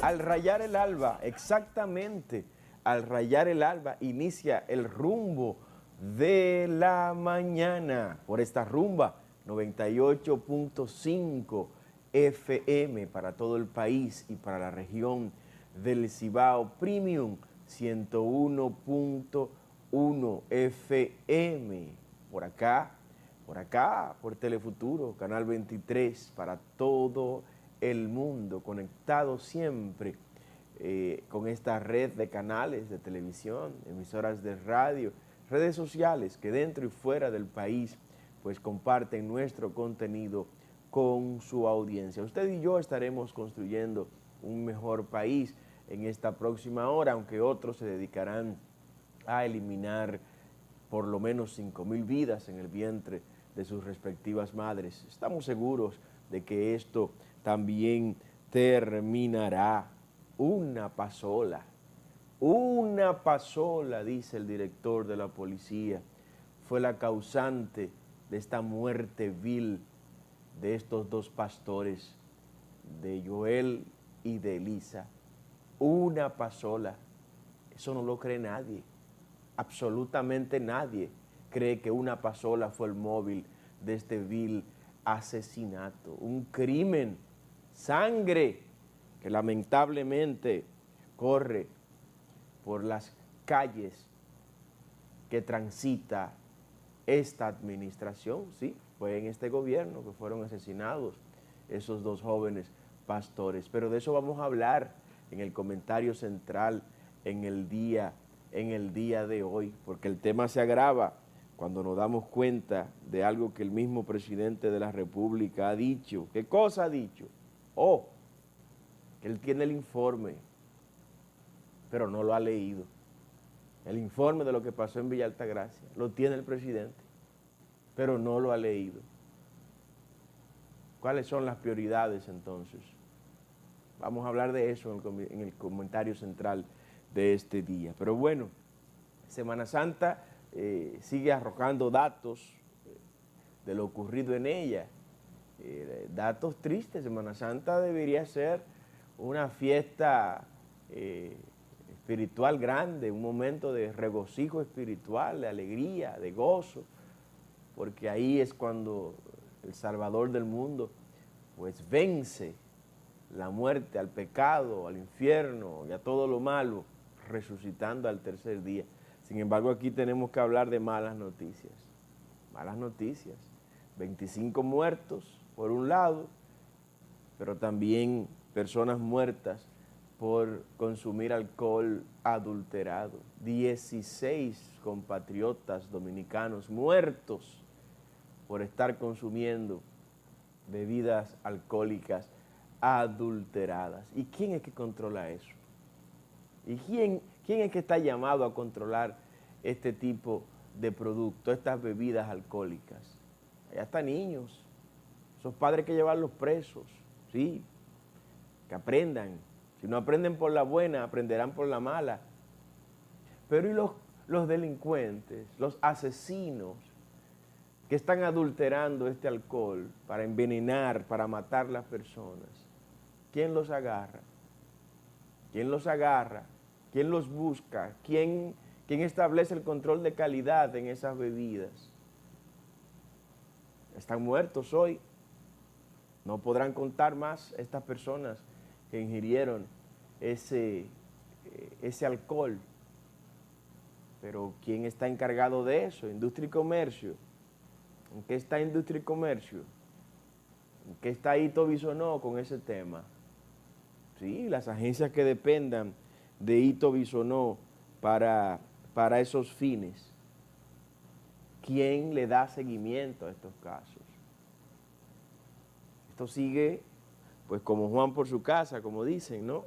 Al rayar el alba, exactamente, al rayar el alba inicia el rumbo de la mañana por esta rumba 98.5 FM para todo el país y para la región del Cibao Premium 101.1 FM. Por Telefuturo, Canal 23, para todo el mundo, conectado siempre con esta red de canales de televisión, emisoras de radio, redes sociales que dentro y fuera del país pues comparten nuestro contenido con su audiencia. Usted y yo estaremos construyendo un mejor país en esta próxima hora, aunque otros se dedicarán a eliminar por lo menos 5,000 vidas en el vientre de sus respectivas madres. Estamos seguros de que esto también terminará. Una pasola, dice el director de la policía, fue la causante de esta muerte vil de estos dos pastores, de Joel y de Elisa. Una pasola, eso no lo cree nadie, absolutamente nadie cree que una pasola fue el móvil de este vil asesinato, un crimen, sangre que lamentablemente corre por las calles que transita esta administración. Sí, fue en este gobierno que fueron asesinados esos dos jóvenes pastores, pero de eso vamos a hablar en el comentario central en el día de hoy, porque el tema se agrava cuando nos damos cuenta de algo que el mismo presidente de la República ha dicho. ¿Qué cosa ha dicho? Que él tiene el informe, pero no lo ha leído. El informe de lo que pasó en Villa Altagracia lo tiene el presidente, pero no lo ha leído. ¿Cuáles son las prioridades entonces? Vamos a hablar de eso en el comentario central de este día. Pero bueno, Semana Santa sigue arrojando datos de lo ocurrido en ella. Datos tristes. Semana Santa debería ser una fiesta espiritual grande, un momento de regocijo espiritual, de alegría, de gozo, porque ahí es cuando el Salvador del mundo pues vence la muerte, al pecado, al infierno y a todo lo malo, resucitando al tercer día. Sin embargo, aquí tenemos que hablar de malas noticias. Malas noticias. 25 muertos, por un lado, pero también personas muertas por consumir alcohol adulterado. 16 compatriotas dominicanos muertos por estar consumiendo bebidas alcohólicas adulteradas. ¿Y quién es que controla eso? ¿Y quién es que está llamado a controlar este tipo de productos, estas bebidas alcohólicas? Allá están niños, esos padres hay que llevarlos presos, sí, que aprendan. Si no aprenden por la buena, aprenderán por la mala. Pero ¿y los delincuentes, los asesinos que están adulterando este alcohol para envenenar, para matar las personas? ¿Quién los agarra? ¿Quién los agarra? ¿Quién los busca? ¿Quién establece el control de calidad en esas bebidas? Están muertos hoy. No podrán contar más estas personas que ingirieron ese alcohol. Pero ¿quién está encargado de eso? Industria y Comercio. ¿En qué está Industria y Comercio? ¿En qué está Ito Bisonó con ese tema? Sí, las agencias que dependan de Ito Bisonó para esos fines. ¿Quién le da seguimiento a estos casos? Esto sigue, pues como Juan por su casa, como dicen, ¿no?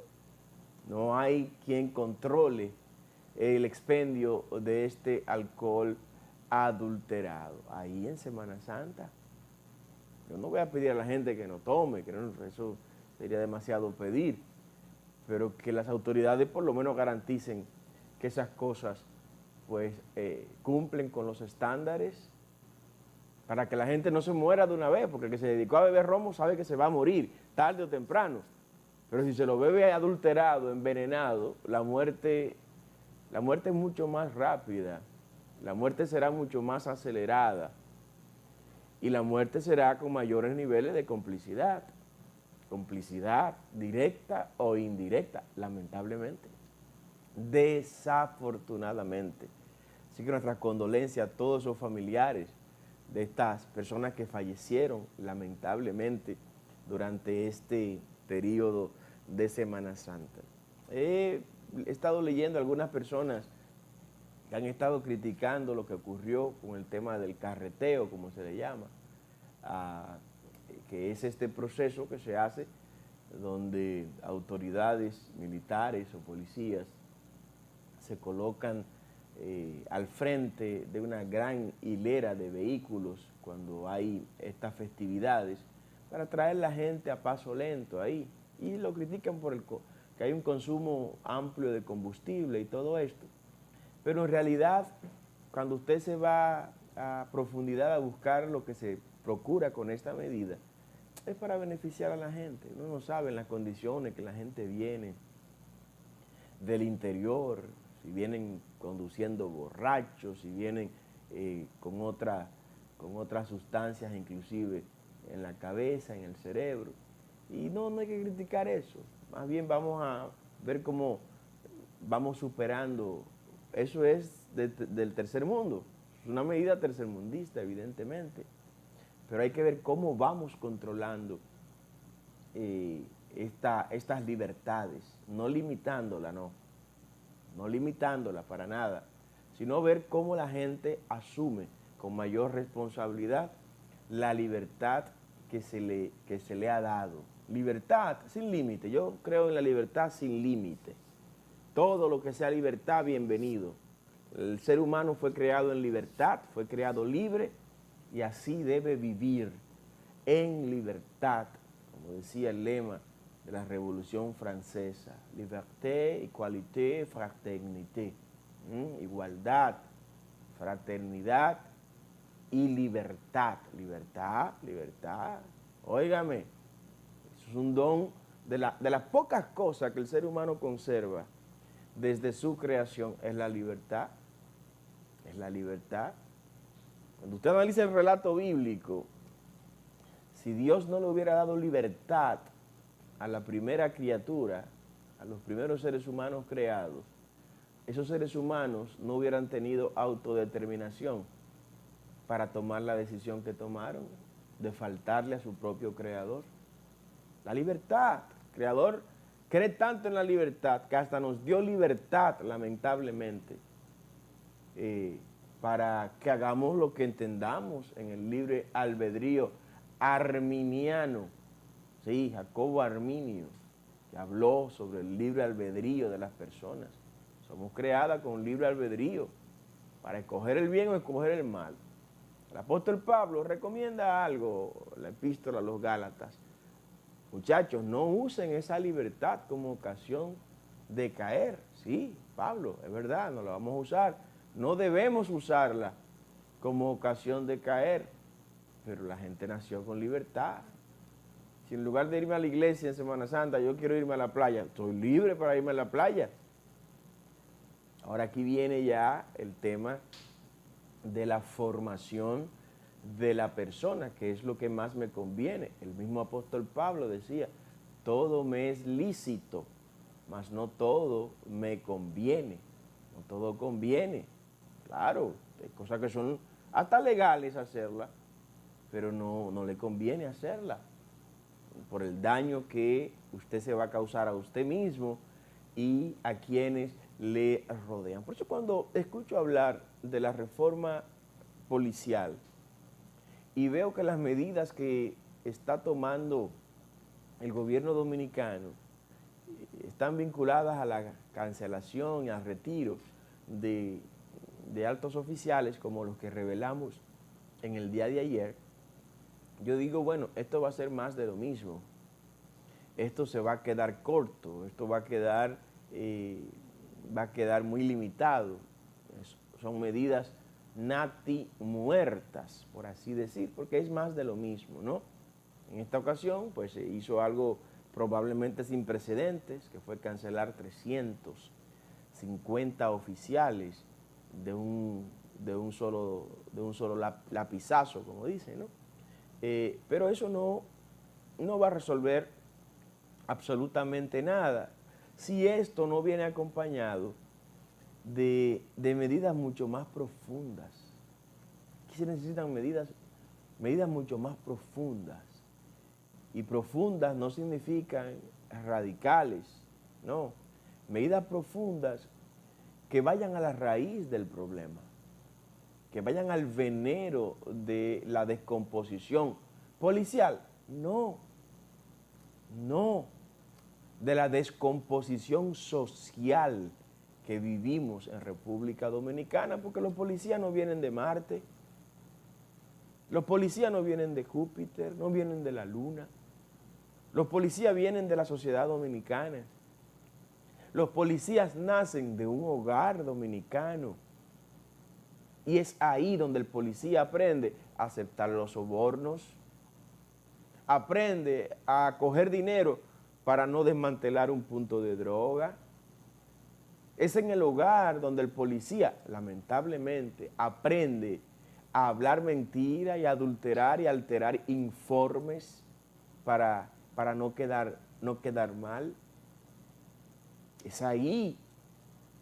No hay quien controle el expendio de este alcohol adulterado. Ahí en Semana Santa. Yo no voy a pedir a la gente que no tome, que no, eso sería demasiado pedir, pero que las autoridades por lo menos garanticen que esas cosas pues cumplen con los estándares para que la gente no se muera de una vez, porque el que se dedicó a beber romo sabe que se va a morir, tarde o temprano. Pero si se lo bebe adulterado, envenenado, la muerte es mucho más rápida, la muerte será mucho más acelerada y la muerte será con mayores niveles de complicidad directa o indirecta, lamentablemente, desafortunadamente. Así que nuestras condolencias a todos esos familiares de estas personas que fallecieron lamentablemente durante este periodo de Semana Santa. He estado leyendo algunas personas que han estado criticando lo que ocurrió con el tema del carreteo, como se le llama, que es este proceso que se hace donde autoridades militares o policías se colocan al frente de una gran hilera de vehículos cuando hay estas festividades para traer la gente a paso lento ahí. Y lo critican por que hay un consumo amplio de combustible y todo esto. Pero en realidad, cuando usted se va a profundidad a buscar lo que se procura con esta medida, es para beneficiar a la gente. Uno no sabe en las condiciones que la gente viene del interior, si vienen conduciendo borrachos, si vienen con otras sustancias inclusive en la cabeza, en el cerebro. Y no hay que criticar eso. Más bien vamos a ver cómo vamos superando. Eso es del tercer mundo. Es una medida tercermundista, evidentemente. Pero hay que ver cómo vamos controlando estas libertades, no limitándola, no limitándola para nada, sino ver cómo la gente asume con mayor responsabilidad la libertad que se le ha dado. Libertad sin límite. Yo creo en la libertad sin límite. Todo lo que sea libertad, bienvenido. El ser humano fue creado en libertad, fue creado libre y así debe vivir en libertad, como decía el lema de la Revolución Francesa: liberté, igualité, fraternité. Igualdad, fraternidad y libertad. Libertad. Óigame, eso es un don de las pocas cosas que el ser humano conserva desde su creación, es la libertad. Es la libertad. Cuando usted analiza el relato bíblico, si Dios no le hubiera dado libertad a la primera criatura, a los primeros seres humanos creados, esos seres humanos no hubieran tenido autodeterminación para tomar la decisión que tomaron de faltarle a su propio creador. La libertad, el creador cree tanto en la libertad que hasta nos dio libertad, lamentablemente, para que hagamos lo que entendamos en el libre albedrío arminiano. Sí, Jacobo Arminio, que habló sobre el libre albedrío de las personas. Somos creadas con libre albedrío para escoger el bien o escoger el mal. El apóstol Pablo recomienda algo, la epístola a los Gálatas. Muchachos, no usen esa libertad como ocasión de caer. Sí, Pablo, es verdad, no la vamos a usar. No debemos usarla como ocasión de caer. Pero la gente nació con libertad. Si en lugar de irme a la iglesia en Semana Santa, yo quiero irme a la playa, estoy libre para irme a la playa. Ahora aquí viene ya el tema de la formación de la persona, que es lo que más me conviene. El mismo apóstol Pablo decía: todo me es lícito, mas no todo me conviene. No todo conviene. Claro, hay cosas que son hasta legales hacerlas, pero no le conviene hacerla por el daño que usted se va a causar a usted mismo y a quienes le rodean. Por eso cuando escucho hablar de la reforma policial y veo que las medidas que está tomando el gobierno dominicano están vinculadas a la cancelación y al retiro de altos oficiales como los que revelamos en el día de ayer, yo digo, bueno, esto va a ser más de lo mismo. Esto se va a quedar corto, esto va a quedar muy limitado. Son medidas nati muertas, por así decir, porque es más de lo mismo, ¿no? En esta ocasión, pues se hizo algo probablemente sin precedentes, que fue cancelar 350 oficiales de un solo lapizazo, como dicen, ¿no? Pero eso no va a resolver absolutamente nada si esto no viene acompañado de medidas mucho más profundas. Aquí se necesitan medidas mucho más profundas. Y profundas no significan radicales, no. Medidas profundas que vayan a la raíz del problema, que vayan al veneno de la descomposición policial, no, de la descomposición social que vivimos en República Dominicana, porque los policías no vienen de Marte, los policías no vienen de Júpiter, no vienen de la Luna, los policías vienen de la sociedad dominicana, los policías nacen de un hogar dominicano, y es ahí donde el policía aprende a aceptar los sobornos, aprende a coger dinero para no desmantelar un punto de droga. Es en el hogar donde el policía, lamentablemente, aprende a hablar mentira y a adulterar y alterar informes para no quedar mal. Es ahí,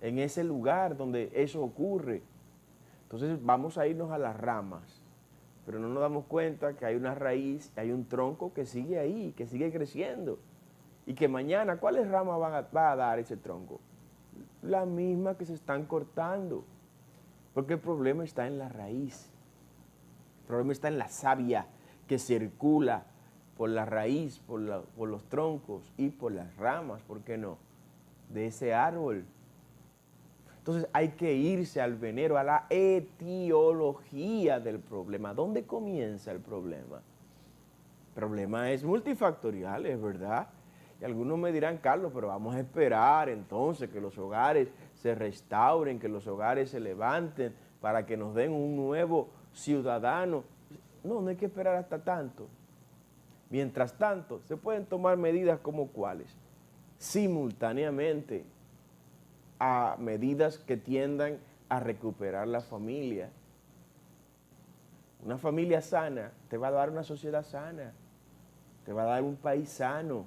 en ese lugar donde eso ocurre. Entonces vamos a irnos a las ramas, pero no nos damos cuenta que hay una raíz, hay un tronco que sigue ahí, que sigue creciendo. Y que mañana, ¿cuáles ramas va a dar ese tronco? La misma que se están cortando. Porque el problema está en la raíz. El problema está en la savia que circula por la raíz, por los troncos y por las ramas, ¿por qué no?, de ese árbol. Entonces hay que irse al veneno, a la etiología del problema. ¿Dónde comienza el problema? El problema es multifactorial, es verdad. Y algunos me dirán, Carlos, pero vamos a esperar entonces que los hogares se restauren, que los hogares se levanten para que nos den un nuevo ciudadano. No hay que esperar hasta tanto. Mientras tanto, se pueden tomar medidas como cuáles. Simultáneamente a medidas que tiendan a recuperar la familia. Una familia sana te va a dar una sociedad sana, te va a dar un país sano,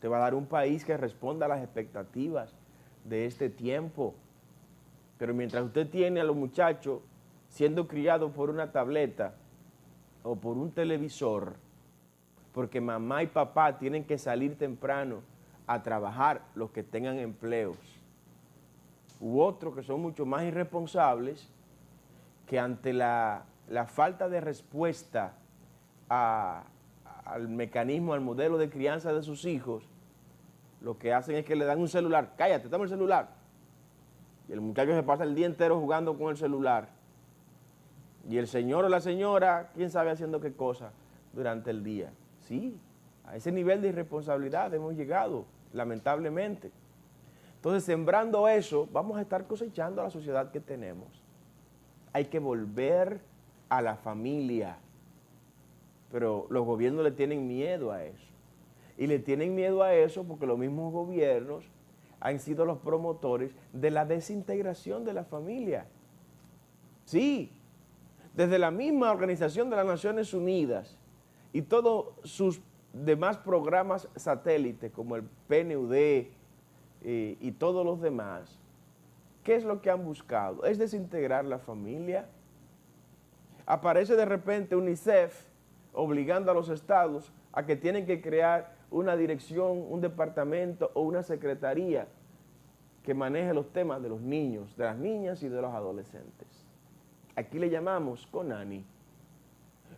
te va a dar un país que responda a las expectativas de este tiempo. Pero mientras usted tiene a los muchachos siendo criados por una tableta o por un televisor, porque mamá y papá tienen que salir temprano a trabajar, los que tengan empleos, u otros que son mucho más irresponsables, que ante la falta de respuesta al mecanismo, al modelo de crianza de sus hijos, lo que hacen es que le dan un celular. Cállate, dame el celular. Y el muchacho se pasa el día entero jugando con el celular. Y el señor o la señora, quién sabe haciendo qué cosa durante el día. Sí, a ese nivel de irresponsabilidad hemos llegado, lamentablemente. Entonces, sembrando eso, vamos a estar cosechando a la sociedad que tenemos. Hay que volver a la familia. Pero los gobiernos le tienen miedo a eso. Y le tienen miedo a eso porque los mismos gobiernos han sido los promotores de la desintegración de la familia. Sí, desde la misma Organización de las Naciones Unidas y todos sus demás programas satélites como el PNUD y todos los demás, ¿qué es lo que han buscado? Es desintegrar la familia. Aparece de repente UNICEF obligando a los estados a que tienen que crear una dirección, un departamento o una secretaría que maneje los temas de los niños, de las niñas y de los adolescentes. Aquí le llamamos CONANI.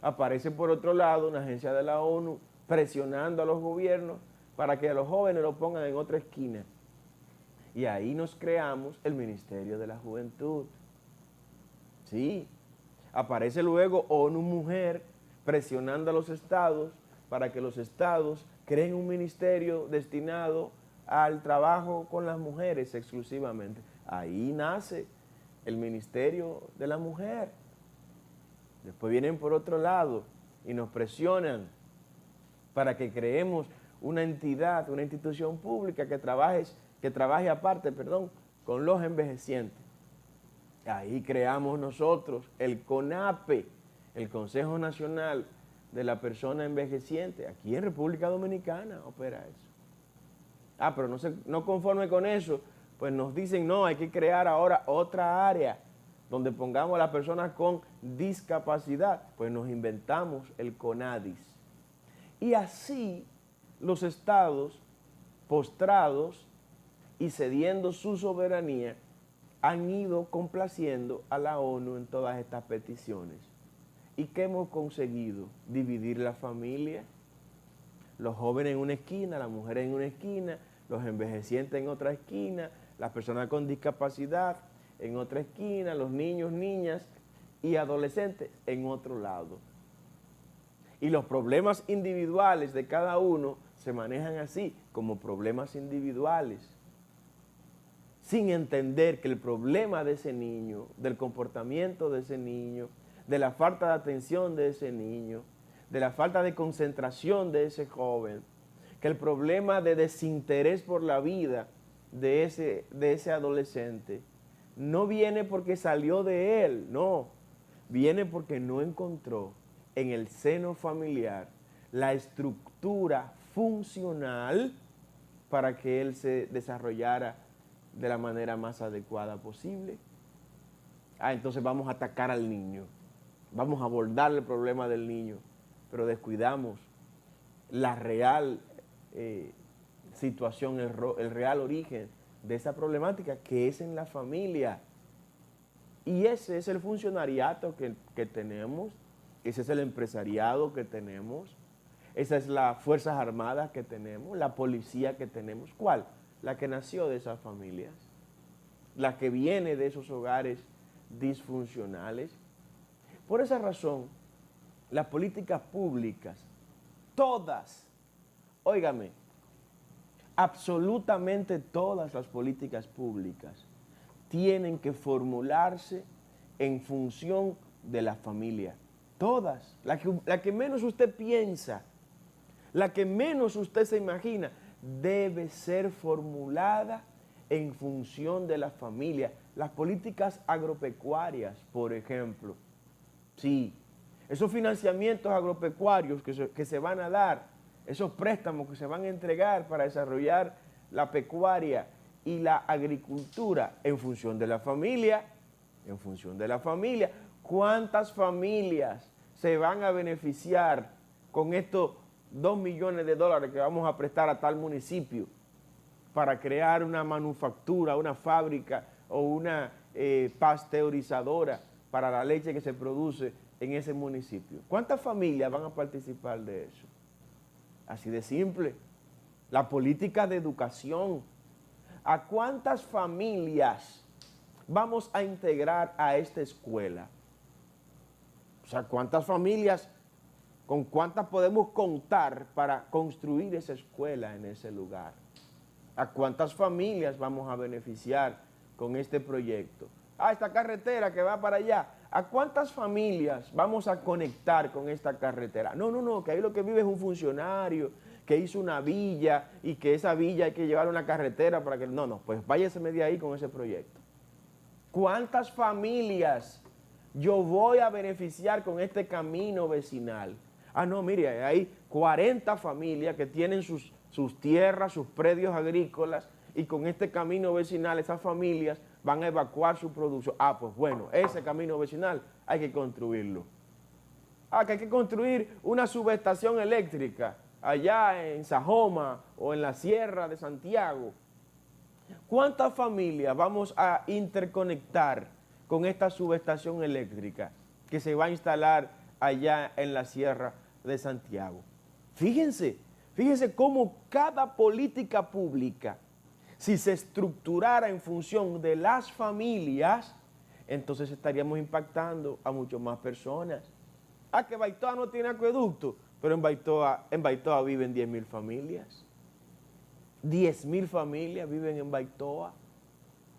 Aparece por otro lado una agencia de la ONU presionando a los gobiernos para que a los jóvenes lo pongan en otra esquina. Y ahí nos creamos el Ministerio de la Juventud. Sí, aparece luego ONU Mujer presionando a los estados para que los estados creen un ministerio destinado al trabajo con las mujeres exclusivamente. Ahí nace el Ministerio de la Mujer. Después vienen por otro lado y nos presionan para que creemos una entidad, una institución pública que trabaje aparte, con los envejecientes. Ahí creamos nosotros el CONAPE, el Consejo Nacional de la Persona Envejeciente. Aquí en República Dominicana opera eso. Pero no conforme con eso, pues nos dicen, no, hay que crear ahora otra área donde pongamos a las personas con discapacidad. Pues nos inventamos el CONADIS. Y así los estados, postrados y cediendo su soberanía, han ido complaciendo a la ONU en todas estas peticiones. ¿Y qué hemos conseguido? Dividir la familia, los jóvenes en una esquina, las mujeres en una esquina, los envejecientes en otra esquina, las personas con discapacidad en otra esquina, los niños, niñas y adolescentes en otro lado. Y los problemas individuales de cada uno se manejan así, como problemas individuales, sin entender que el problema de ese niño, del comportamiento de ese niño, de la falta de atención de ese niño, de la falta de concentración de ese joven, que el problema de desinterés por la vida de ese adolescente no viene porque salió de él, no, viene porque no encontró en el seno familiar la estructura funcional para que él se desarrollara de la manera más adecuada posible. Entonces vamos a atacar al niño, vamos a abordar el problema del niño, pero descuidamos la real situación, el real origen de esa problemática, que es en la familia. Y ese es el funcionariato que tenemos, ese es el empresariado que tenemos, esa es las Fuerzas Armadas que tenemos, la policía que tenemos. ¿Cuál? La que nació de esas familias, la que viene de esos hogares disfuncionales. Por esa razón, las políticas públicas, todas, óigame, absolutamente todas las políticas públicas tienen que formularse en función de la familia. Todas, la que menos usted piensa, la que menos usted se imagina, debe ser formulada en función de la familia. Las políticas agropecuarias, por ejemplo, sí, esos financiamientos agropecuarios que se van a dar, esos préstamos que se van a entregar para desarrollar la pecuaria y la agricultura en función de la familia, en función de la familia. ¿Cuántas familias se van a beneficiar con estos 2 millones de dólares que vamos a prestar a tal municipio para crear una manufactura, una fábrica o una pasteurizadora para la leche que se produce en ese municipio? ¿Cuántas familias van a participar de eso? Así de simple. La política de educación. ¿A cuántas familias vamos a integrar a esta escuela? O sea, ¿cuántas familias, con cuántas podemos contar para construir esa escuela en ese lugar? ¿A cuántas familias vamos a beneficiar con este proyecto? Esta carretera que va para allá. ¿A cuántas familias vamos a conectar con esta carretera? No, que ahí lo que vive es un funcionario que hizo una villa y que esa villa hay que llevar una carretera para que... No, pues váyaseme de ahí con ese proyecto. ¿Cuántas familias yo voy a beneficiar con este camino vecinal? No, mire, hay 40 familias que tienen sus tierras, sus predios agrícolas, y con este camino vecinal esas familias van a evacuar su producción. Pues bueno, ese camino vecinal hay que construirlo. Que hay que construir una subestación eléctrica allá en Sajoma o en la Sierra de Santiago. ¿Cuántas familias vamos a interconectar con esta subestación eléctrica que se va a instalar allá en la Sierra de Santiago? Fíjense cómo cada política pública, si se estructurara en función de las familias, entonces estaríamos impactando a muchas más personas. Que Baitoa no tiene acueducto, pero en Baitoa viven 10,000 familias. 10,000 familias viven en Baitoa.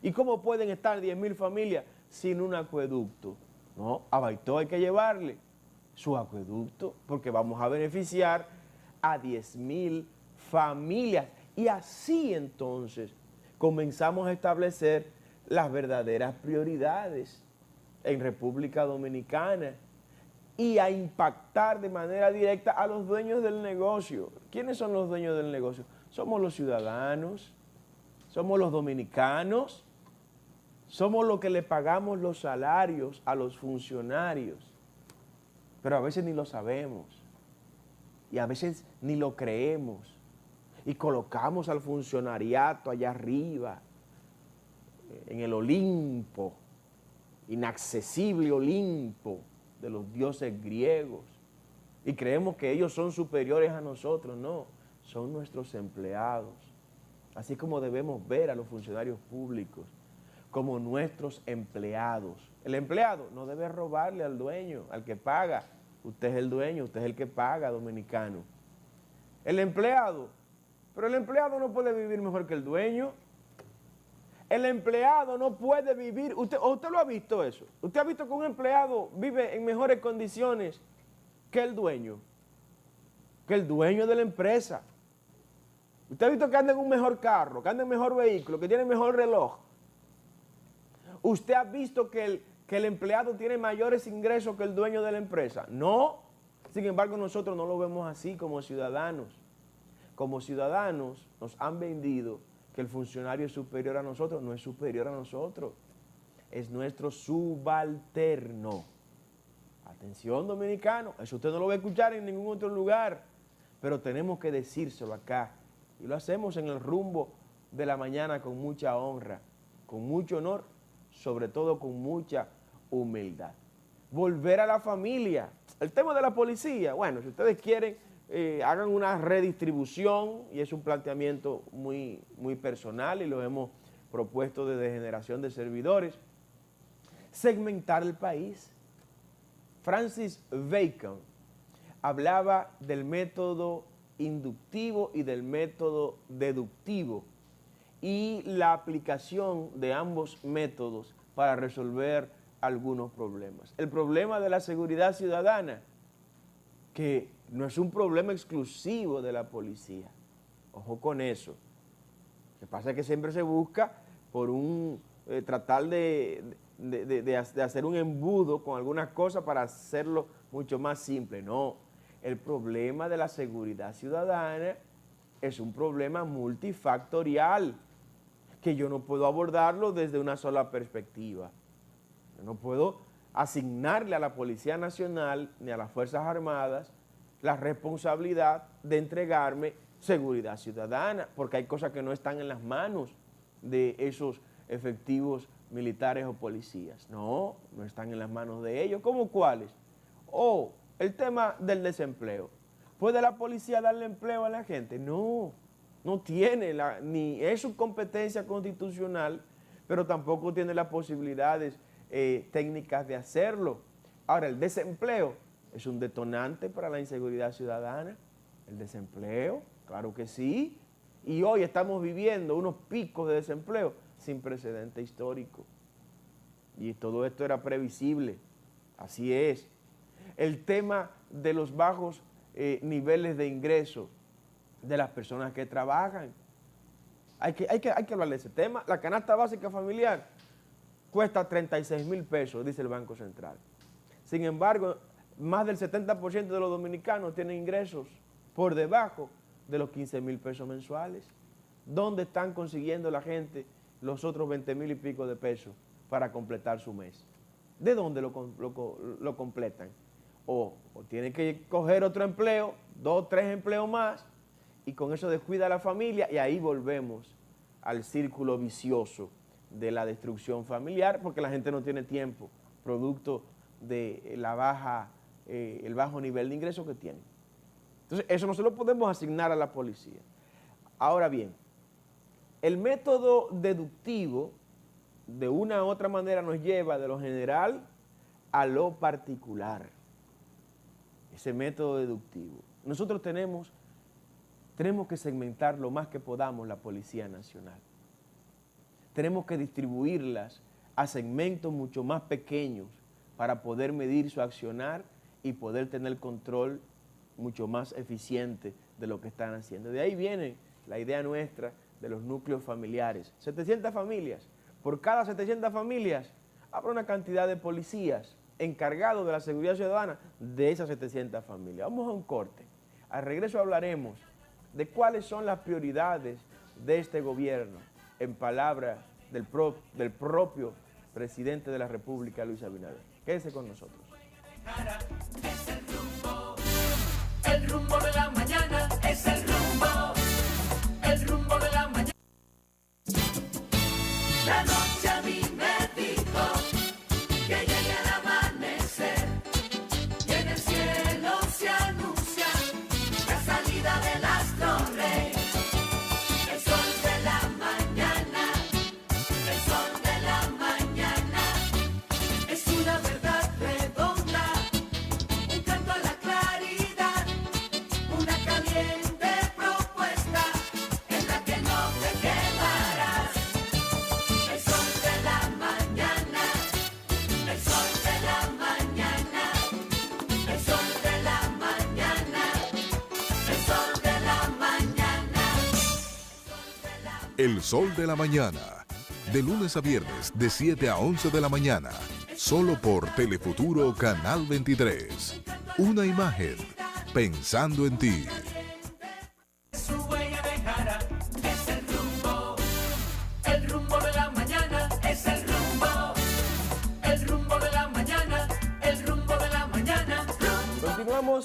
¿Y cómo pueden estar 10,000 familias sin un acueducto? No, a Baitoa hay que llevarle su acueducto porque vamos a beneficiar a 10,000 familias. Y así entonces comenzamos a establecer las verdaderas prioridades en República Dominicana y a impactar de manera directa a los dueños del negocio. ¿Quiénes son los dueños del negocio? Somos los ciudadanos, somos los dominicanos, somos los que le pagamos los salarios a los funcionarios, pero a veces ni lo sabemos y a veces ni lo creemos y colocamos al funcionariato allá arriba, en el Olimpo, inaccesible Olimpo de los dioses griegos, y creemos que ellos son superiores a nosotros. No, son nuestros empleados. Así como debemos ver a los funcionarios públicos como nuestros empleados. El empleado no debe robarle al dueño, al que paga. Usted es el dueño, usted es el que paga, dominicano. El empleado, pero el empleado no puede vivir mejor que el dueño. El empleado no puede vivir, usted lo ha visto eso. Usted ha visto que un empleado vive en mejores condiciones que el dueño de la empresa. Usted ha visto que anda en un mejor carro, que anda en mejor vehículo, que tiene mejor reloj. Usted ha visto que el empleado tiene mayores ingresos que el dueño de la empresa. No, sin embargo nosotros no lo vemos así como ciudadanos. Como ciudadanos nos han vendido que el funcionario es superior a nosotros. No es superior a nosotros, es nuestro subalterno. Atención, dominicano, eso usted no lo va a escuchar en ningún otro lugar, pero tenemos que decírselo acá, y lo hacemos en el rumbo de la mañana con mucha honra, con mucho honor, sobre todo con mucha humildad. Volver a la familia. El tema de la policía, bueno, si ustedes quieren, hagan una redistribución, y es un planteamiento muy personal y lo hemos propuesto desde Generación de Servidores. Segmentar el país. Francis Bacon hablaba del método inductivo y del método deductivo y la aplicación de ambos métodos para resolver algunos problemas. El problema de la seguridad ciudadana, que no es un problema exclusivo de la policía. Ojo con eso. Lo que pasa es que siempre se busca por tratar de hacer un embudo con algunas cosas para hacerlo mucho más simple. No, el problema de la seguridad ciudadana es un problema multifactorial que yo no puedo abordarlo desde una sola perspectiva. Yo no puedo asignarle a la Policía Nacional ni a las Fuerzas Armadas la responsabilidad de entregarme seguridad ciudadana, porque hay cosas que no están en las manos de esos efectivos militares o policías. No, no están en las manos de ellos. ¿Cómo cuáles? El tema del desempleo. ¿Puede la policía darle empleo a la gente? No, no tiene, ni es su competencia constitucional, pero tampoco tiene las posibilidades técnicas de hacerlo. Ahora, el desempleo es un detonante para la inseguridad ciudadana. El desempleo, claro que sí. Y hoy estamos viviendo unos picos de desempleo sin precedente histórico. Y todo esto era previsible. Así es. El tema de los bajos niveles de ingresos de las personas que trabajan. Hay que hablar de ese tema. La canasta básica familiar cuesta 36,000 pesos, dice el Banco Central. Sin embargo, más del 70% de los dominicanos tienen ingresos por debajo de los 15,000 pesos mensuales. ¿Dónde están consiguiendo la gente los otros 20,000 y pico de pesos para completar su mes? ¿De dónde lo completan? O tienen que coger otro empleo, 2 o 3 empleos más, y con eso descuida a la familia, y ahí volvemos al círculo vicioso de la destrucción familiar, porque la gente no tiene tiempo, producto de el bajo nivel de ingresos que tienen. Entonces, eso no se lo podemos asignar a la policía. Ahora bien, el método deductivo, de una u otra manera, nos lleva de lo general a lo particular. Ese método deductivo. Nosotros tenemos que segmentar lo más que podamos la Policía Nacional. Tenemos que distribuirlas a segmentos mucho más pequeños para poder medir su accionar y poder tener control mucho más eficiente de lo que están haciendo. De ahí viene la idea nuestra de los núcleos familiares. 700 familias. Por cada 700 familias habrá una cantidad de policías encargados de la seguridad ciudadana de esas 700 familias. Vamos a un corte. Al regreso hablaremos de cuáles son las prioridades de este gobierno, en palabras del propio presidente de la República, Luis Abinader. Quédese con nosotros. El rumbo de la mañana es el rumbo de la mañana. La noche a mí me dijo que llegue al amanecer y en el cielo se anuncia la salida del astro rey. El sol de la mañana, el sol de la mañana es una verdad redonda, un canto a la claridad, una caliente propuesta en la que no te quedarás. El sol de la mañana, el sol de la mañana, el sol de la mañana, el sol de la mañana. El Sol de la Mañana, de lunes a viernes de 7 a 11 de la mañana, solo por Telefuturo Canal 23. Una imagen, pensando en ti. Su huella dejará, es el rumbo de la mañana, es el rumbo de la mañana, el rumbo de la mañana.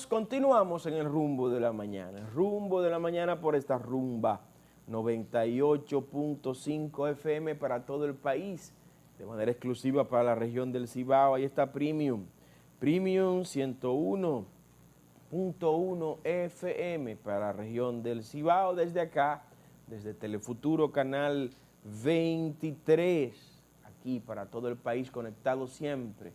Continuamos en el rumbo de la mañana. Rumbo de la mañana por esta rumba 98.5 FM para todo el país, de manera exclusiva para la región del Cibao. Ahí está Premium 101.1 FM para la región del Cibao. Desde acá, desde Telefuturo Canal 23, aquí para todo el país, conectado siempre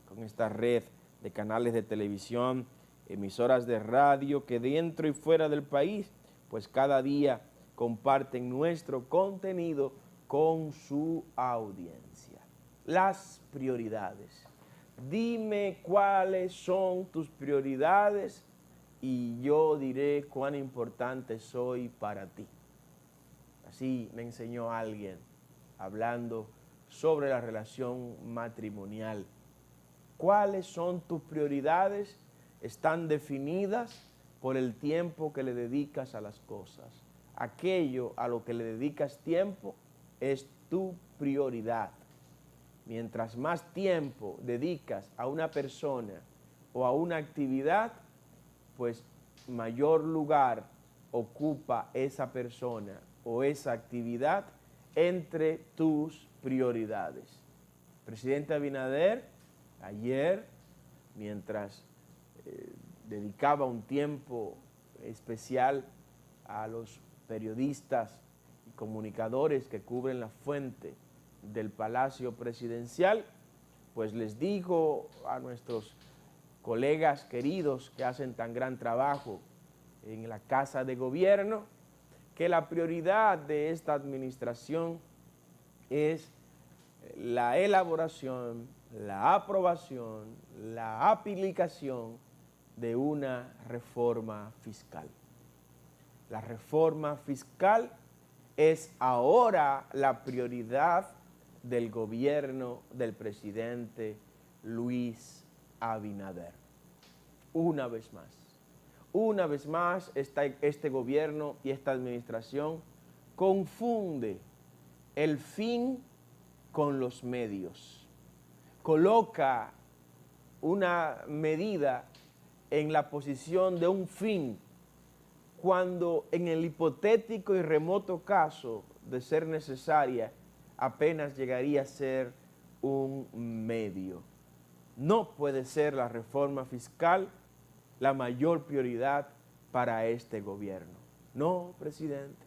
con esta red de canales de televisión, emisoras de radio que dentro y fuera del país, pues cada día comparten nuestro contenido con su audiencia. Las prioridades. Dime cuáles son tus prioridades y yo diré cuán importante soy para ti. Así me enseñó alguien hablando sobre la relación matrimonial. ¿Cuáles son tus prioridades? Están definidas por el tiempo que le dedicas a las cosas. Aquello a lo que le dedicas tiempo es tu prioridad. Mientras más tiempo dedicas a una persona o a una actividad, pues mayor lugar ocupa esa persona o esa actividad entre tus prioridades. Presidente Abinader, ayer, mientras dedicaba un tiempo especial a los periodistas y comunicadores que cubren la fuente del Palacio Presidencial, pues les dijo a nuestros colegas queridos que hacen tan gran trabajo en la Casa de Gobierno, que la prioridad de esta administración es la elaboración, la aprobación, la aplicación de una reforma fiscal. La reforma fiscal es ahora la prioridad del gobierno del presidente Luis Abinader. Una vez más, este gobierno y esta administración confunde el fin con los medios. Coloca una medida en la posición de un fin, cuando en el hipotético y remoto caso de ser necesaria, apenas llegaría a ser un medio. No puede ser la reforma fiscal la mayor prioridad para este gobierno. No, presidente.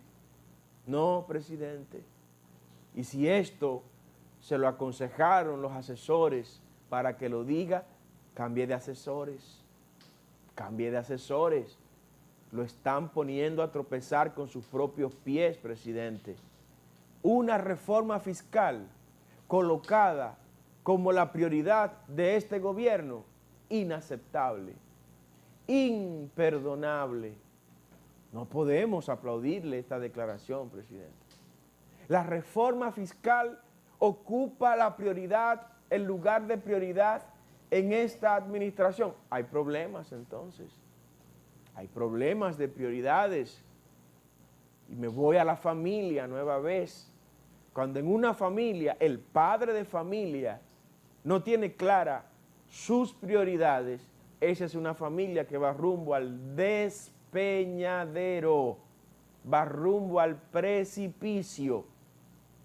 No, presidente. Y si esto se lo aconsejaron los asesores para que lo diga, cambie de asesores. Cambie de asesores. Lo están poniendo a tropezar con sus propios pies, presidente. Una reforma fiscal colocada como la prioridad de este gobierno, inaceptable. imperdonable. No podemos aplaudirle esta declaración, presidente. La reforma fiscal ocupa la prioridad, el lugar de prioridad en esta administración. Hay problemas entonces, hay problemas de prioridades. Y me voy a la familia nueva vez. Cuando en una familia, el padre de familia no tiene clara sus prioridades, esa es una familia que va rumbo al despeñadero, va rumbo al precipicio.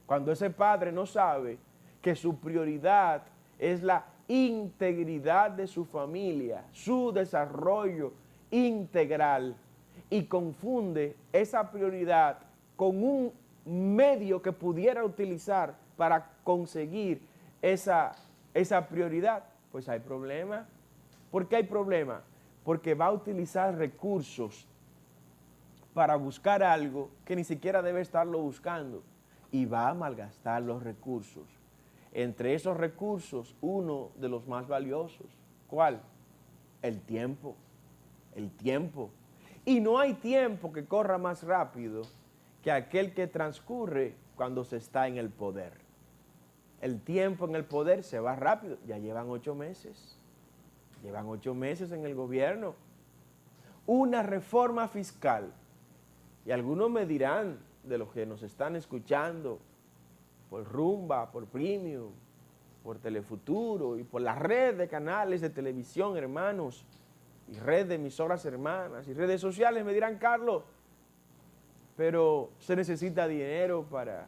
Cuando ese padre no sabe que su prioridad es la integridad de su familia, su desarrollo integral, y confunde esa prioridad con un medio que pudiera utilizar para conseguir esa prioridad, pues hay problema. ¿Por qué hay problema? Porque va a utilizar recursos para buscar algo que ni siquiera debe estarlo buscando y va a malgastar los recursos. Entre esos recursos, uno de los más valiosos, ¿cuál? El tiempo. El tiempo. Y no hay tiempo que corra más rápido que aquel que transcurre cuando se está en el poder. El tiempo en el poder se va rápido. Ya llevan 8 meses. Llevan 8 meses en el gobierno. Una reforma fiscal. Y algunos me dirán, de los que nos están escuchando, por Rumba, por Premium, por Telefuturo y por la red de canales de televisión, hermanos, y red de emisoras hermanas y redes sociales, me dirán, Carlos, pero se necesita dinero para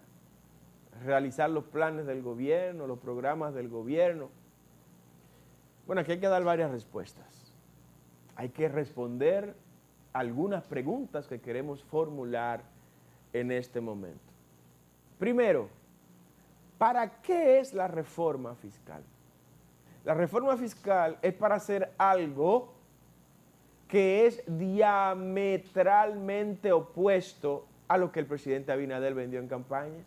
realizar los planes del gobierno, los programas del gobierno. Bueno, aquí hay que dar varias respuestas. Hay que responder algunas preguntas que queremos formular en este momento. Primero, ¿para qué es la reforma fiscal? La reforma fiscal es para hacer algo que es diametralmente opuesto a lo que el presidente Abinader vendió en campaña,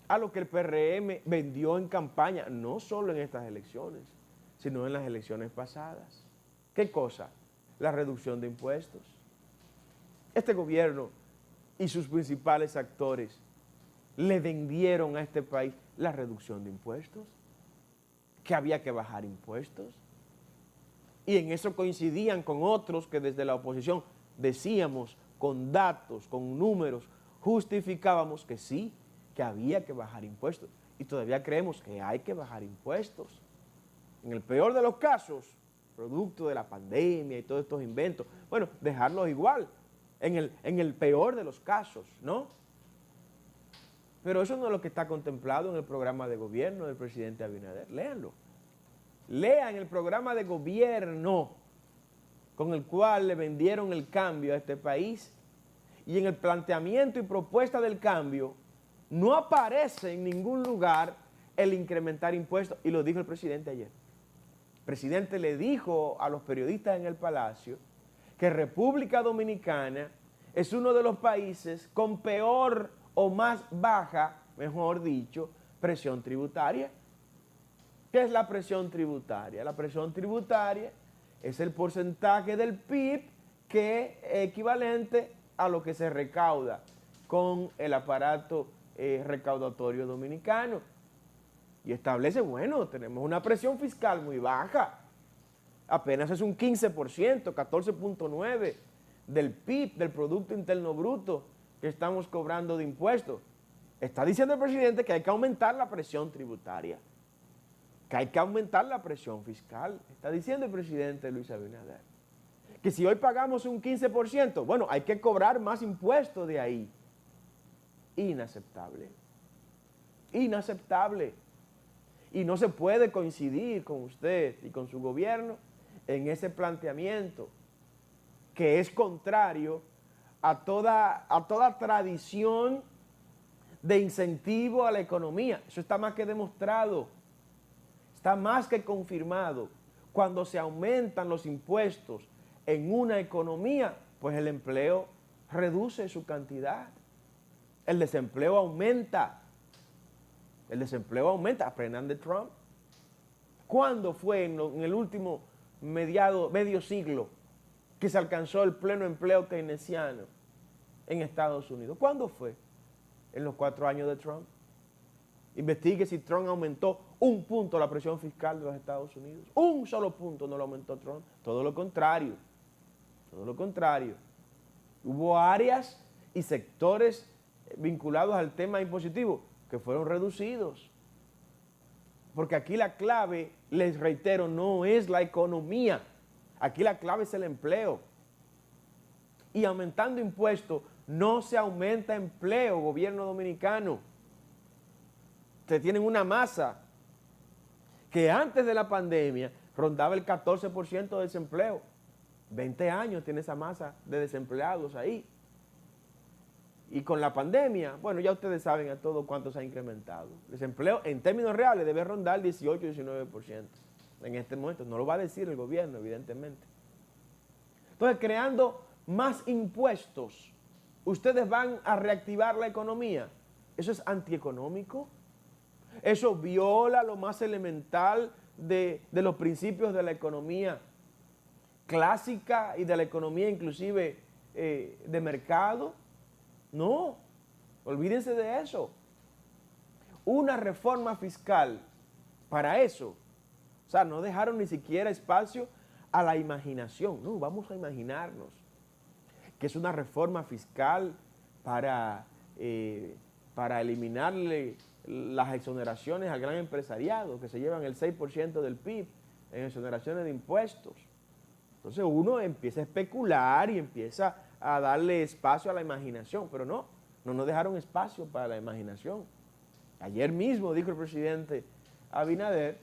a lo que el PRM vendió en campaña, no solo en estas elecciones, sino en las elecciones pasadas. ¿Qué cosa? La reducción de impuestos. Este gobierno y sus principales actores le vendieron a este país la reducción de impuestos, que había que bajar impuestos. Y en eso coincidían con otros que desde la oposición decíamos con datos, con números, justificábamos que sí, que había que bajar impuestos. Y todavía creemos que hay que bajar impuestos. En el peor de los casos, producto de la pandemia y todos estos inventos, bueno, dejarlos igual, en el peor de los casos, ¿no? Pero eso no es lo que está contemplado en el programa de gobierno del presidente Abinader. Léanlo. Lean el programa de gobierno con el cual le vendieron el cambio a este país, y en el planteamiento y propuesta del cambio no aparece en ningún lugar el incrementar impuestos, y lo dijo el presidente ayer. El presidente le dijo a los periodistas en el Palacio que República Dominicana es uno de los países con peor o más baja, mejor dicho, presión tributaria. ¿Qué es la presión tributaria? La presión tributaria es el porcentaje del PIB que es equivalente a lo que se recauda con el aparato recaudatorio dominicano. Y establece, bueno, tenemos una presión fiscal muy baja. Apenas es un 15%, 14.9% del PIB, del Producto Interno Bruto, que estamos cobrando de impuestos. Está diciendo el presidente que hay que aumentar la presión tributaria, que hay que aumentar la presión fiscal. Está diciendo el presidente Luis Abinader que si hoy pagamos un 15%, bueno, hay que cobrar más impuestos de ahí. Inaceptable. Inaceptable. Y no se puede coincidir con usted y con su gobierno en ese planteamiento que es contrario a toda tradición de incentivo a la economía. Eso está más que demostrado, está más que confirmado. Cuando se aumentan los impuestos en una economía, pues el empleo reduce su cantidad, el desempleo aumenta. El desempleo aumenta. Aprendan de Trump. ¿Cuándo fue en el último medio siglo que se alcanzó el pleno empleo keynesiano en Estados Unidos. ¿Cuándo fue? En los 4 años de Trump. Investigue si Trump aumentó 1 punto la presión fiscal de los Estados Unidos. 1 solo punto no lo aumentó Trump. Todo lo contrario. Todo lo contrario. Hubo áreas y sectores vinculados al tema impositivo que fueron reducidos. Porque aquí la clave, les reitero, no es la economía. Aquí la clave es el empleo. Y aumentando impuestos, no se aumenta empleo, gobierno dominicano. Ustedes tienen una masa que antes de la pandemia rondaba el 14% de desempleo. 20 años tiene esa masa de desempleados ahí. Y con la pandemia, bueno, ya ustedes saben a todo cuánto se ha incrementado. El desempleo en términos reales debe rondar 18-19%. En este momento no lo va a decir el gobierno, evidentemente. Entonces, creando más impuestos, ustedes van a reactivar la economía. ¿Eso es antieconómico? Eso viola lo más elemental de los principios de la economía clásica y de la economía inclusive de mercado. No, olvídense de eso. Una reforma fiscal para eso. O sea, no dejaron ni siquiera espacio a la imaginación. No, vamos a imaginarnos que es una reforma fiscal para eliminarle las exoneraciones al gran empresariado, que se llevan el 6% del PIB en exoneraciones de impuestos. Entonces uno empieza a especular y empieza a darle espacio a la imaginación, pero no nos dejaron espacio para la imaginación. Ayer mismo dijo el presidente Abinader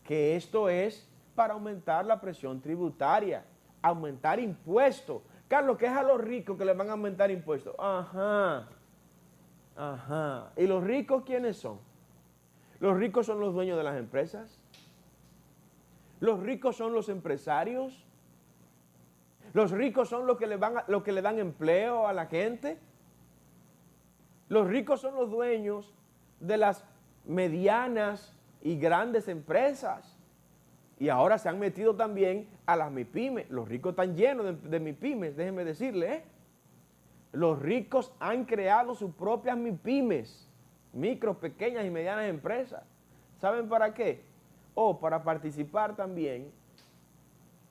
que esto es para aumentar la presión tributaria, aumentar impuestos. Carlos, ¿qué es a los ricos que les van a aumentar impuestos? Ajá. ¿Y los ricos quiénes son? Los ricos son los dueños de las empresas. Los ricos son los empresarios. Los ricos son los que le dan empleo a la gente. Los ricos son los dueños de las medianas y grandes empresas. Y ahora se han metido también a las MIPYMES. Los ricos están llenos de MIPYMES, déjenme decirle. Los ricos han creado sus propias MIPYMES, micro, pequeñas y medianas empresas. ¿Saben para qué? Para participar también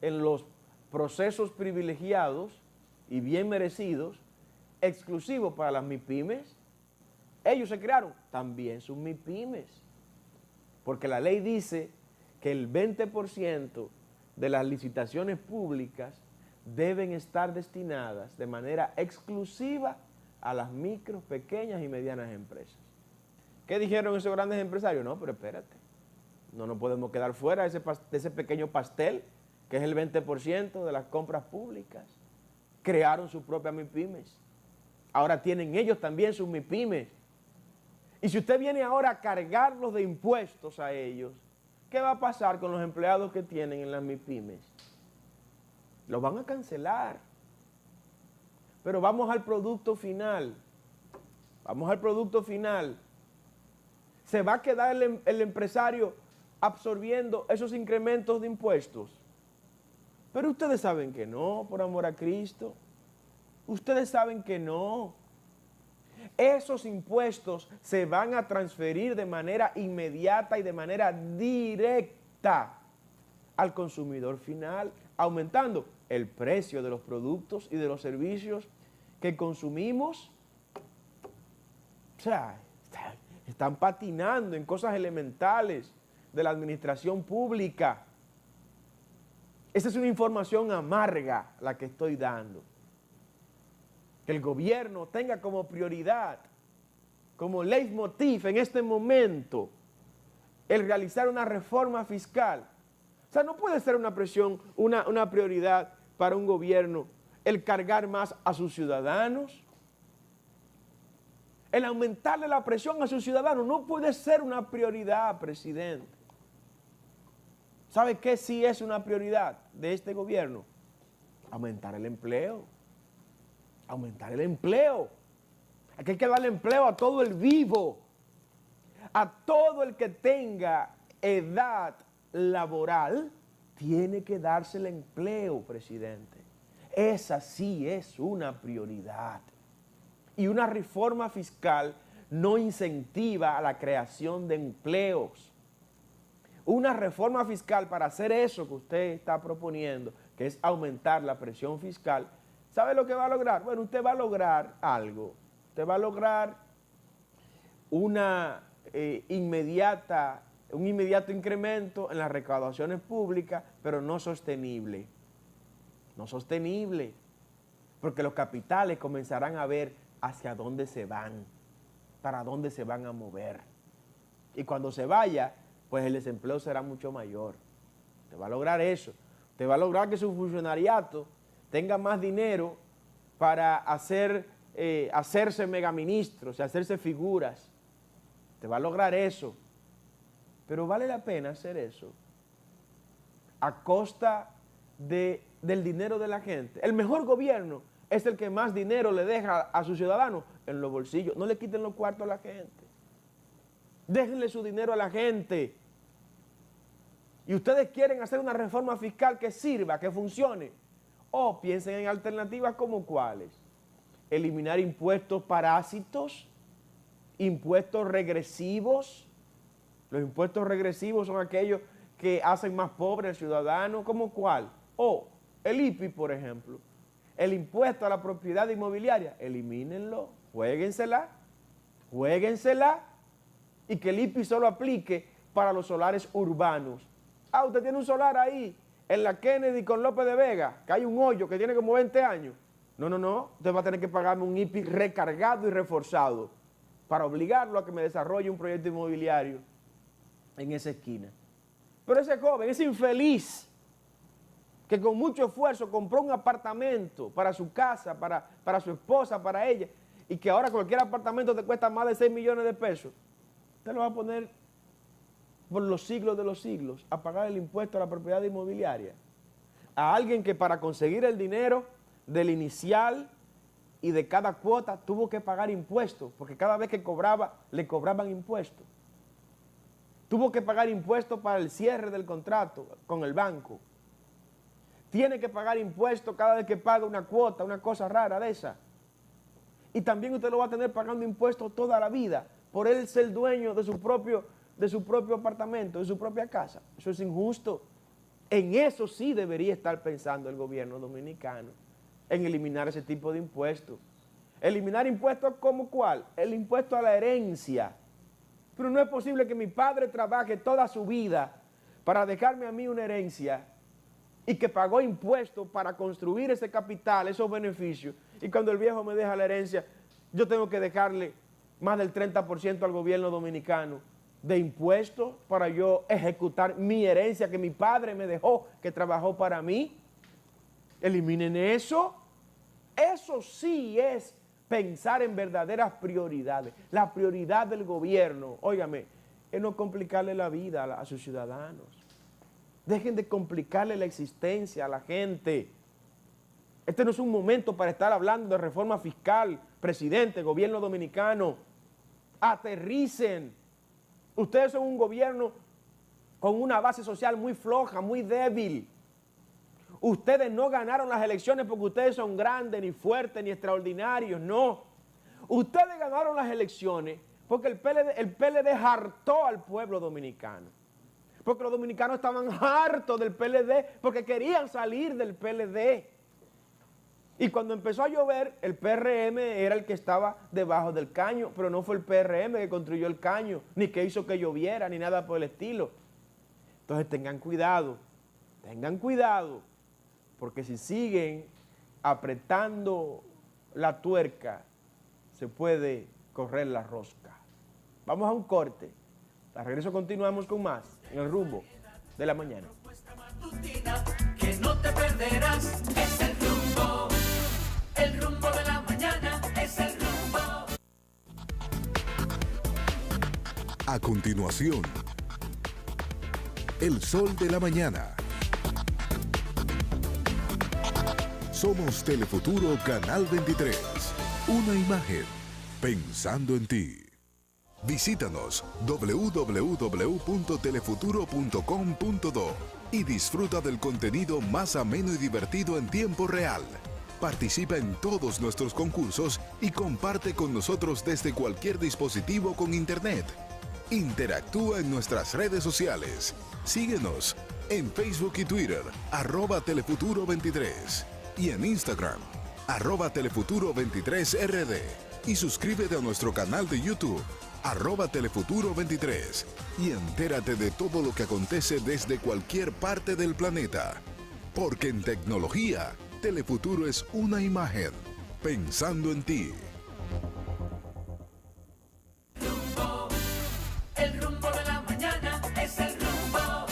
en los procesos privilegiados y bien merecidos, exclusivos para las MIPYMES. Ellos se crearon también sus MIPYMES, porque la ley dice que el 20% de las licitaciones públicas deben estar destinadas de manera exclusiva a las micro, pequeñas y medianas empresas. ¿Qué dijeron esos grandes empresarios? No, pero espérate, no nos podemos quedar fuera de ese pequeño pastel que es el 20% de las compras públicas. Crearon sus propias MIPYMES. Ahora tienen ellos también sus MIPYMES. Y si usted viene ahora a cargarlos de impuestos a ellos, ¿qué va a pasar con los empleados que tienen en las MIPYMES? Los van a cancelar. Pero vamos al producto final. Vamos al producto final. ¿Se va a quedar el empresario absorbiendo esos incrementos de impuestos? Pero ustedes saben que no, por amor a Cristo. Ustedes saben que no. Esos impuestos se van a transferir de manera inmediata y de manera directa al consumidor final, aumentando el precio de los productos y de los servicios que consumimos. O sea, están patinando en cosas elementales de la administración pública. Esa es una información amarga la que estoy dando. Que el gobierno tenga como prioridad, como leitmotiv en este momento, el realizar una reforma fiscal. O sea, no puede ser una presión, una prioridad para un gobierno el cargar más a sus ciudadanos. El aumentarle la presión a sus ciudadanos no puede ser una prioridad, presidente. ¿Sabe qué sí es una prioridad de este gobierno? Aumentar el empleo. Aumentar el empleo. Aquí hay que darle empleo a todo el vivo, a todo el que tenga edad laboral, tiene que darse el empleo, presidente. Esa sí es una prioridad. Y una reforma fiscal no incentiva a la creación de empleos. Una reforma fiscal para hacer eso que usted está proponiendo, que es aumentar la presión fiscal, ¿sabe lo que va a lograr? Bueno, usted va a lograr algo. Usted va a lograr un inmediato incremento en las recaudaciones públicas, pero no sostenible. No sostenible, porque los capitales comenzarán a ver hacia dónde se van, para dónde se van a mover. Y cuando se vaya, pues el desempleo será mucho mayor. Usted va a lograr eso. Usted va a lograr que su funcionariato tenga más dinero para hacerse megaministros y hacerse figuras. Usted va a lograr eso. Pero vale la pena hacer eso a costa del dinero de la gente. El mejor gobierno es el que más dinero le deja a sus ciudadanos en los bolsillos. No le quiten los cuartos a la gente. Déjenle su dinero a la gente. Y ustedes quieren hacer una reforma fiscal que sirva, que funcione. O piensen en alternativas como cuáles. Eliminar impuestos parásitos, impuestos regresivos. Los impuestos regresivos son aquellos que hacen más pobre al ciudadano. ¿Cómo cuál? O el IPI, por ejemplo. El impuesto a la propiedad inmobiliaria. Elimínenlo, juéguensela. Y que el IPI solo aplique para los solares urbanos. Ah, usted tiene un solar ahí, en la Kennedy con López de Vega, que hay un hoyo que tiene como 20 años. No, usted va a tener que pagarme un IPI recargado y reforzado para obligarlo a que me desarrolle un proyecto inmobiliario en esa esquina. Pero ese joven, ese infeliz, que con mucho esfuerzo compró un apartamento para su casa, para su esposa, para ella, y que ahora cualquier apartamento te cuesta más de 6 millones de pesos, usted lo va a poner por los siglos de los siglos a pagar el impuesto a la propiedad inmobiliaria. A alguien que para conseguir el dinero del inicial y de cada cuota tuvo que pagar impuestos, porque cada vez que cobraba, le cobraban impuestos. Tuvo que pagar impuestos para el cierre del contrato con el banco. Tiene que pagar impuestos cada vez que paga una cuota, una cosa rara de esa. Y también usted lo va a tener pagando impuestos toda la vida, por él ser dueño de su propio apartamento, de su propia casa. Eso es injusto. En eso sí debería estar pensando el gobierno dominicano, en eliminar ese tipo de impuestos. Eliminar impuestos como cuál, el impuesto a la herencia. Pero no es posible que mi padre trabaje toda su vida para dejarme a mí una herencia y que pagó impuestos para construir ese capital, esos beneficios, y cuando el viejo me deja la herencia, yo tengo que dejarle más del 30% al gobierno dominicano de impuestos para yo ejecutar mi herencia que mi padre me dejó, que trabajó para mí. Eliminen eso. Eso sí es pensar en verdaderas prioridades. La prioridad del gobierno, óigame, es no complicarle la vida a sus ciudadanos. Dejen de complicarle la existencia a la gente. Este no es un momento para estar hablando de reforma fiscal, presidente, gobierno dominicano. Aterricen. Ustedes son un gobierno con una base social muy floja, muy débil. Ustedes no ganaron las elecciones porque ustedes son grandes, ni fuertes, ni extraordinarios, no. Ustedes ganaron las elecciones porque el PLD hartó al pueblo dominicano. Porque los dominicanos estaban hartos del PLD, porque querían salir del PLD. Y cuando empezó a llover, el PRM era el que estaba debajo del caño, pero no fue el PRM que construyó el caño, ni que hizo que lloviera, ni nada por el estilo. Entonces tengan cuidado, porque si siguen apretando la tuerca, se puede correr la rosca. Vamos a un corte. Al regreso continuamos con más en el rumbo de la mañana. Que no te perderás, es el rumbo de la mañana, es el rumbo. A continuación, el sol de la mañana. Somos Telefuturo Canal 23. Una imagen pensando en ti. Visítanos www.telefuturo.com.do y disfruta del contenido más ameno y divertido en tiempo real. Participa en todos nuestros concursos y comparte con nosotros desde cualquier dispositivo con internet. Interactúa en nuestras redes sociales. Síguenos en Facebook y Twitter, @Telefuturo23, y en Instagram, @Telefuturo23RD. Y suscríbete a nuestro canal de YouTube, @Telefuturo23, y entérate de todo lo que acontece desde cualquier parte del planeta. Porque en tecnología, Telefuturo es una imagen, pensando en ti. El rumbo de la mañana es el rumbo.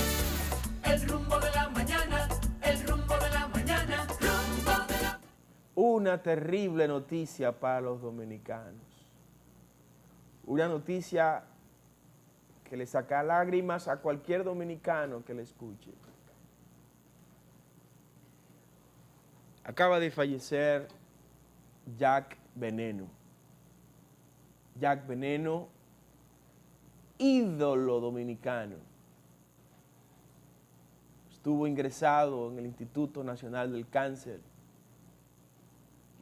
El rumbo de la mañana, el rumbo de la mañana, rumbo de la... Una terrible noticia para los dominicanos. Una noticia que le saca lágrimas a cualquier dominicano que le escuche. Acaba de fallecer Jack Veneno. Jack Veneno, ídolo dominicano. Estuvo ingresado en el Instituto Nacional del Cáncer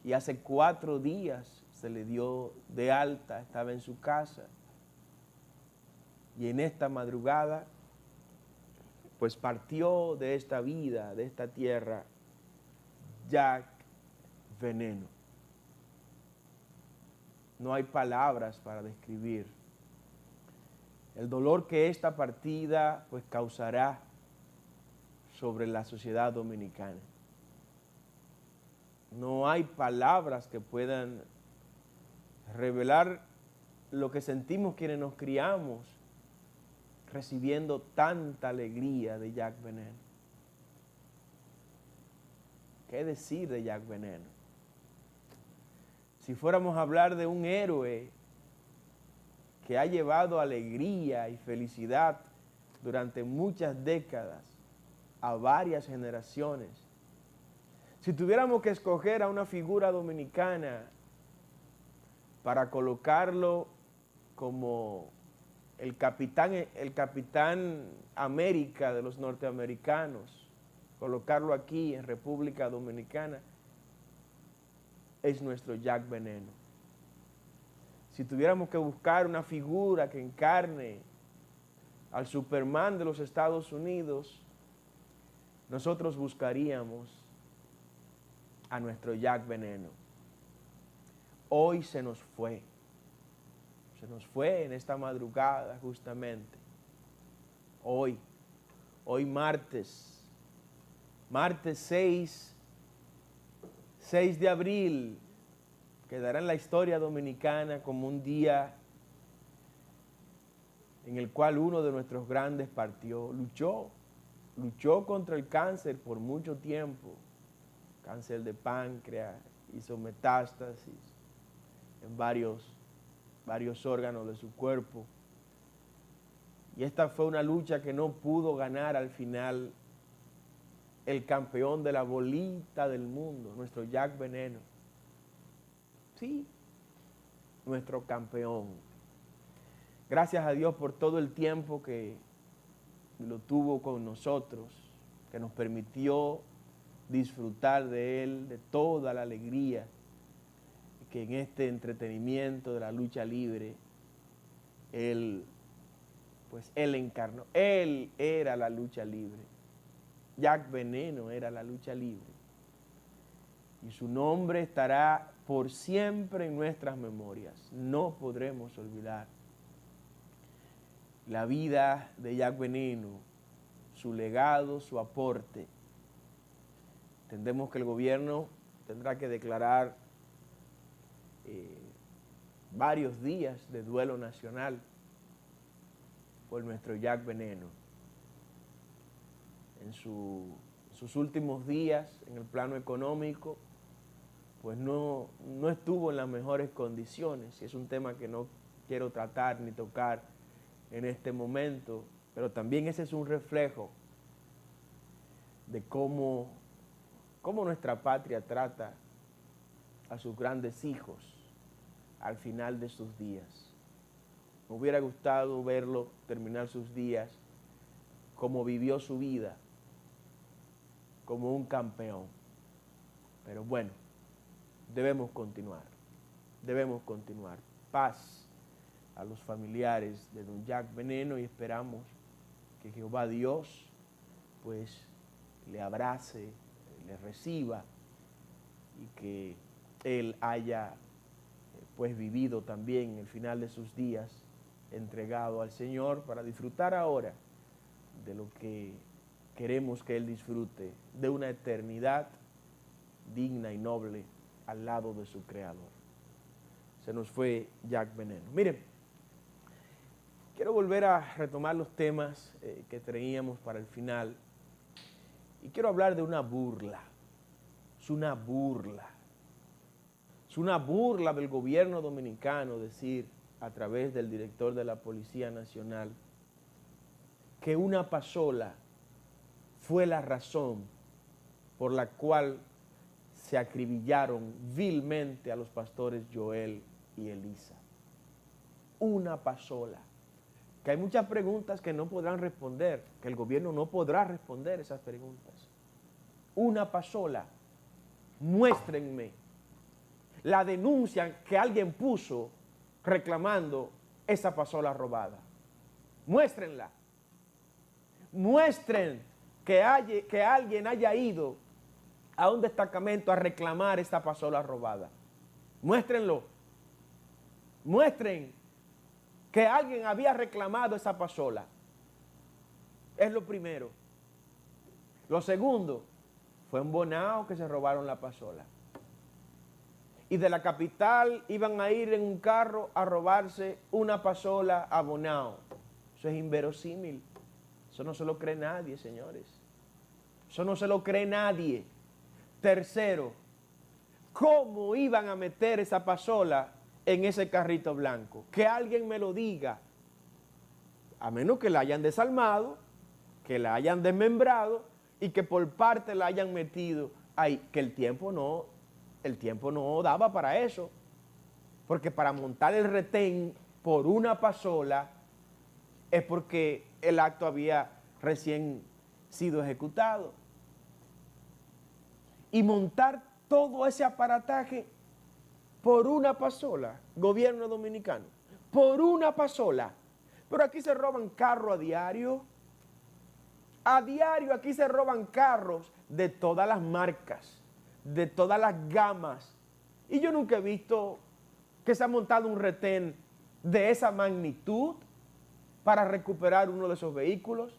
y hace 4 días se le dio de alta, estaba en su casa. Y en esta madrugada, pues partió de esta vida, de esta tierra, Jack Veneno. No hay palabras para describir el dolor que esta partida pues causará sobre la sociedad dominicana. No hay palabras que puedan revelar lo que sentimos quienes nos criamos recibiendo tanta alegría de Jack Veneno. ¿Qué decir de Jack Veneno? Si fuéramos a hablar de un héroe que ha llevado alegría y felicidad durante muchas décadas a varias generaciones, si tuviéramos que escoger a una figura dominicana para colocarlo como el capitán América de los norteamericanos, colocarlo aquí en República Dominicana, es nuestro Jack Veneno. Si tuviéramos que buscar una figura que encarne al Superman de los Estados Unidos, nosotros buscaríamos a nuestro Jack Veneno. Hoy se nos fue en esta madrugada justamente, hoy martes 6 de abril, quedará en la historia dominicana como un día en el cual uno de nuestros grandes partió, luchó contra el cáncer por mucho tiempo, cáncer de páncreas, hizo metástasis en varios órganos de su cuerpo. Y esta fue una lucha que no pudo ganar al final el campeón de la bolita del mundo, nuestro Jack Veneno. Sí, nuestro campeón. Gracias a Dios por todo el tiempo que lo tuvo con nosotros, que nos permitió disfrutar de él, de toda la alegría que en este entretenimiento de la lucha libre él encarnó. Él era la lucha libre. Jack Veneno era la lucha libre. Y su nombre estará por siempre en nuestras memorias. No podremos olvidar la vida de Jack Veneno, su legado, su aporte. Entendemos que el gobierno tendrá que declarar varios días de duelo nacional por nuestro Jack Veneno. En sus últimos días, en el plano económico, pues no estuvo en las mejores condiciones. Y es un tema que no quiero tratar ni tocar en este momento, pero también ese es un reflejo de cómo nuestra patria trata a sus grandes hijos al final de sus días. Me hubiera gustado verlo terminar sus días como vivió su vida, como un campeón. Pero bueno, debemos continuar. Debemos continuar. Paz a los familiares de don Jack Veneno, y esperamos que Jehová Dios pues le abrace, le reciba, y que él haya pues vivido también el final de sus días entregado al Señor para disfrutar ahora de lo que queremos que él disfrute, de una eternidad digna y noble al lado de su Creador. Se nos fue Jack Veneno. Miren, quiero volver a retomar los temas que traíamos para el final, y quiero hablar de una burla. Es una burla. Es una burla del gobierno dominicano decir, a través del director de la Policía Nacional, que una pasola fue la razón por la cual se acribillaron vilmente a los pastores Joel y Elisa. Una pasola. Que hay muchas preguntas que no podrán responder, que el gobierno no podrá responder esas preguntas. Una pasola. Muéstrenme la denuncia que alguien puso reclamando esa pasola robada. Muéstrenla. Muestren que alguien haya ido a un destacamento a reclamar esta pasola robada. Muéstrenlo. Muestren que alguien había reclamado esa pasola. Es lo primero. Lo segundo, fue en Bonao que se robaron la pasola. Y de la capital iban a ir en un carro a robarse una pasola a Bonao. Eso es inverosímil. Eso no se lo cree nadie, señores. Eso no se lo cree nadie. Tercero, ¿cómo iban a meter esa pasola en ese carrito blanco? Que alguien me lo diga. A menos que la hayan desarmado, que la hayan desmembrado y que por parte la hayan metido ahí. Que el tiempo no daba para eso. Porque para montar el retén por una pasola es porque el acto había recién sido ejecutado. Y montar todo ese aparataje por una pasola, gobierno dominicano, por una pasola. Pero aquí se roban carros a diario. A diario aquí se roban carros de todas las marcas, de todas las gamas. Y yo nunca he visto que se ha montado un retén de esa magnitud para recuperar uno de esos vehículos.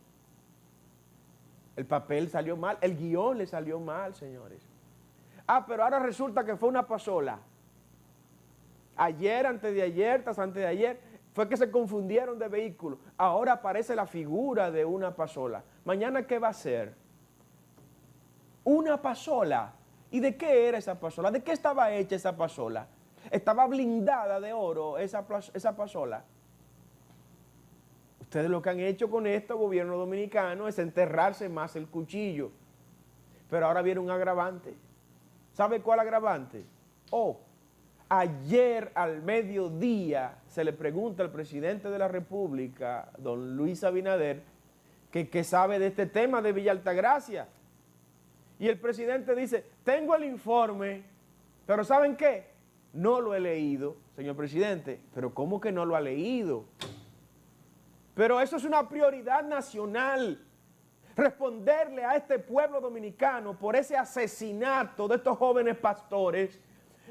El papel salió mal, el guión le salió mal, señores. Pero ahora resulta que fue una pasola. Ayer, antes de ayer, fue que se confundieron de vehículo. Ahora aparece la figura de una pasola. Mañana, ¿qué va a ser? Una pasola. ¿Y de qué era esa pasola? ¿De qué estaba hecha esa pasola? Estaba blindada de oro esa pasola. Ustedes lo que han hecho con esto, gobierno dominicano, es enterrarse más el cuchillo. Pero ahora viene un agravante. ¿Sabe cuál agravante? Ayer al mediodía se le pregunta al presidente de la República, don Luis Abinader, que sabe de este tema de Villa Altagracia. Y el presidente dice, tengo el informe, pero ¿saben qué? No lo he leído, señor presidente. ¿Pero cómo que no lo ha leído? Pero eso es una prioridad nacional. Responderle a este pueblo dominicano por ese asesinato de estos jóvenes pastores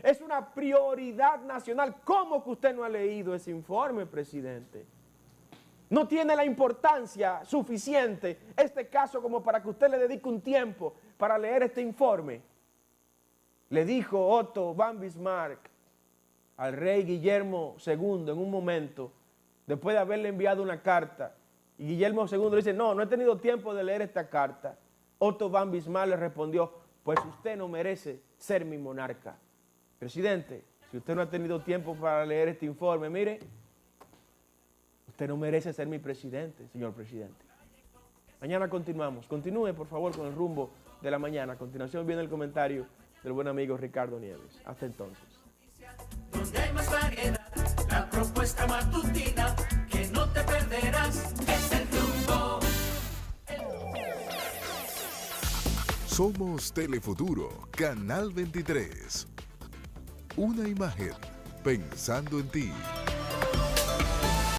es una prioridad nacional. ¿Cómo que usted no ha leído ese informe, presidente? No tiene la importancia suficiente este caso como para que usted le dedique un tiempo para leer este informe. Le dijo Otto von Bismarck al rey Guillermo II en un momento, después de haberle enviado una carta, y Guillermo II le dice, no he tenido tiempo de leer esta carta. Otto von Bismarck le respondió, pues usted no merece ser mi monarca. Presidente, si usted no ha tenido tiempo para leer este informe, mire, usted no merece ser mi presidente, señor presidente. Mañana continuamos. Continúe, por favor, con el rumbo de la mañana. A continuación viene el comentario del buen amigo Ricardo Nieves. Hasta entonces. Donde hay más variedad, la propuesta matutina que no te perderás es el rumbo. Somos Telefuturo, Canal 23. Una imagen pensando en ti.